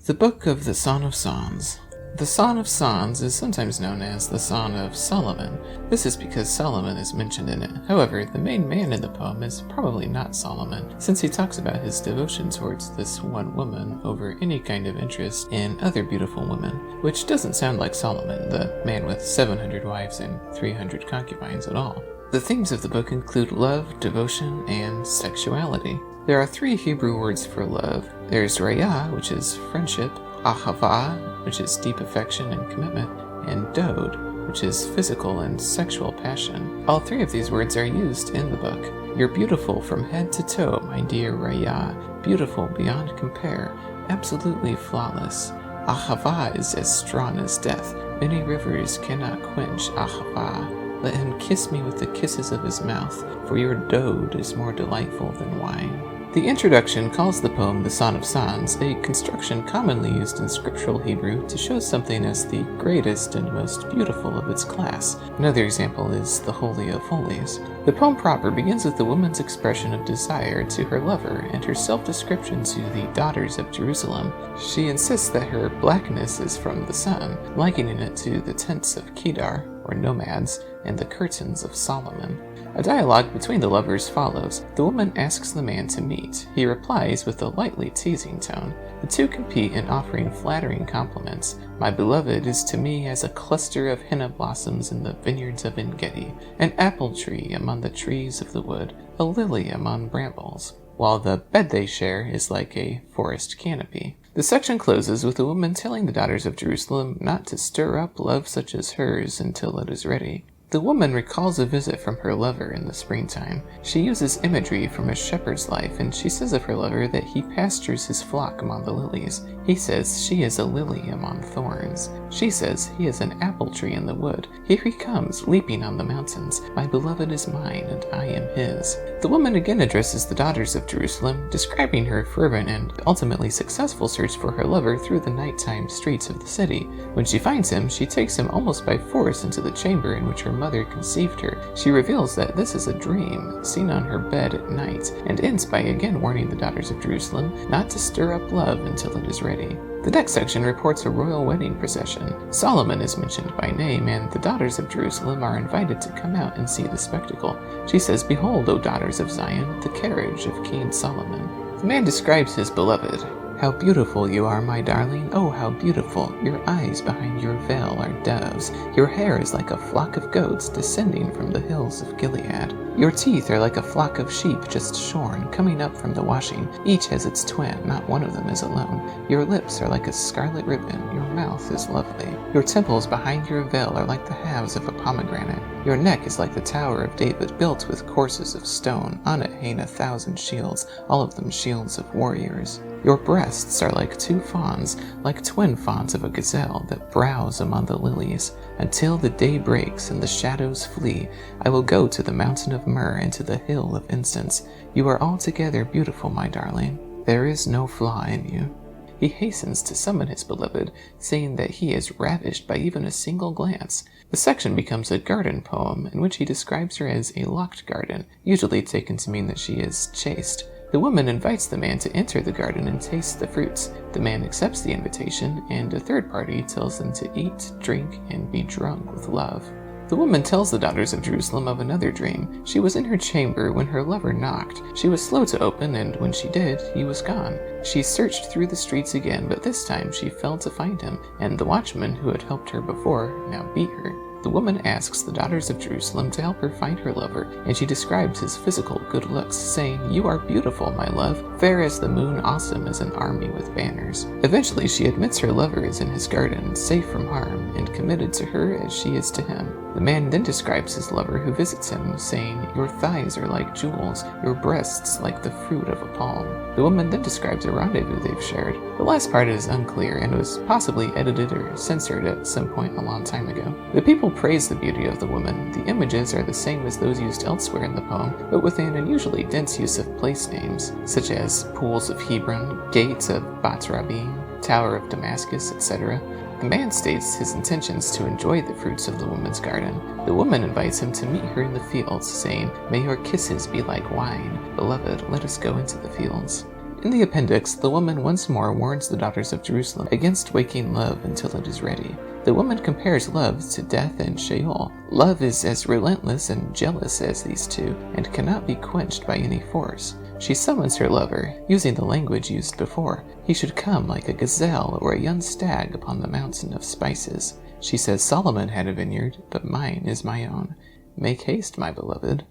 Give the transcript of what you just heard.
The Book of the Song of Songs. The Song of Songs is sometimes known as the Song of Solomon. This is because Solomon is mentioned in it. However, the main man in the poem is probably not Solomon, since he talks about his devotion towards this one woman over any kind of interest in other beautiful women, which doesn't sound like Solomon, the man with 700 wives and 300 concubines at all. The themes of the book include love, devotion, and sexuality. There are 3 Hebrew words for love. There's raya, which is friendship, ahava, which is deep affection and commitment, and dod, which is physical and sexual passion. All 3 of these words are used in the book. You're beautiful from head to toe, my dear raya, beautiful beyond compare, absolutely flawless. Ahava is as strong as death. Many rivers cannot quench ahava. Let him kiss me with the kisses of his mouth, for your dode is more delightful than wine. The introduction calls the poem the Song of Songs, a construction commonly used in scriptural Hebrew to show something as the greatest and most beautiful of its class. Another example is the Holy of Holies. The poem proper begins with the woman's expression of desire to her lover and her self-description to the daughters of Jerusalem. She insists that her blackness is from the sun, likening it to the tents of Kedar, or nomads, and the curtains of Solomon. A dialogue between the lovers follows. The woman asks the man to meet. He replies with a lightly teasing tone. The two compete in offering flattering compliments. My beloved is to me as a cluster of henna blossoms in the vineyards of En-Gedi, an apple tree among the trees of the wood, a lily among brambles, while the bed they share is like a forest canopy. The section closes with the woman telling the daughters of Jerusalem not to stir up love such as hers until it is ready. The woman recalls a visit from her lover in the springtime. She uses imagery from a shepherd's life, and she says of her lover that he pastures his flock among the lilies. He says she is a lily among thorns. She says he is an apple tree in the wood. Here he comes, leaping on the mountains. My beloved is mine, and I am his. The woman again addresses the daughters of Jerusalem, describing her fervent and ultimately successful search for her lover through the nighttime streets of the city. When she finds him, she takes him almost by force into the chamber in which her mother conceived her. She reveals that this is a dream seen on her bed at night, and ends by again warning the daughters of Jerusalem not to stir up love until it is ready. The next section reports a royal wedding procession. Solomon is mentioned by name, and the daughters of Jerusalem are invited to come out and see the spectacle. She says, Behold, O daughters of Zion, the carriage of King Solomon. The man describes his beloved. How beautiful you are, my darling, oh how beautiful. Your eyes behind your veil are doves. Your hair is like a flock of goats descending from the hills of Gilead. Your teeth are like a flock of sheep just shorn, coming up from the washing. Each has its twin, not one of them is alone. Your lips are like a scarlet ribbon, your mouth is lovely. Your temples behind your veil are like the halves of a pomegranate. Your neck is like the Tower of David, built with courses of stone. On it hang 1,000 shields, all of them shields of warriors. Your breasts are like 2 fawns, like twin fawns of a gazelle that browse among the lilies. Until the day breaks and the shadows flee, I will go to the mountain of myrrh and to the hill of incense. You are altogether beautiful, my darling. There is no flaw in you. He hastens to summon his beloved, saying that he is ravished by even a single glance. The section becomes a garden poem in which he describes her as a locked garden, usually taken to mean that she is chaste. The woman invites the man to enter the garden and taste the fruits. The man accepts the invitation, and a third party tells them to eat, drink, and be drunk with love. The woman tells the daughters of Jerusalem of another dream. She was in her chamber when her lover knocked. She was slow to open, and when she did, he was gone. She searched through the streets again, but this time she failed to find him, and the watchman who had helped her before now beat her. The woman asks the daughters of Jerusalem to help her find her lover, and she describes his physical good looks, saying, You are beautiful, my love, fair as the moon, awesome as an army with banners. Eventually she admits her lover is in his garden, safe from harm, and committed to her as she is to him. The man then describes his lover who visits him, saying, Your thighs are like jewels, your breasts like the fruit of a palm. The woman then describes a rendezvous they've shared. The last part is unclear and was possibly edited or censored at some point a long time ago. The people praise the beauty of the woman. The images are the same as those used elsewhere in the poem, but with an unusually dense use of place names, such as pools of Hebron, gates of Bat Rabbim, Tower of Damascus, etc. The man states his intentions to enjoy the fruits of the woman's garden. The woman invites him to meet her in the fields, saying, May your kisses be like wine. Beloved, let us go into the fields. In the appendix, the woman once more warns the daughters of Jerusalem against waking love until it is ready. The woman compares love to death and Sheol. Love is as relentless and jealous as these two, and cannot be quenched by any force. She summons her lover, using the language used before. He should come like a gazelle or a young stag upon the mountain of spices. She says Solomon had a vineyard, but mine is my own. Make haste, my beloved.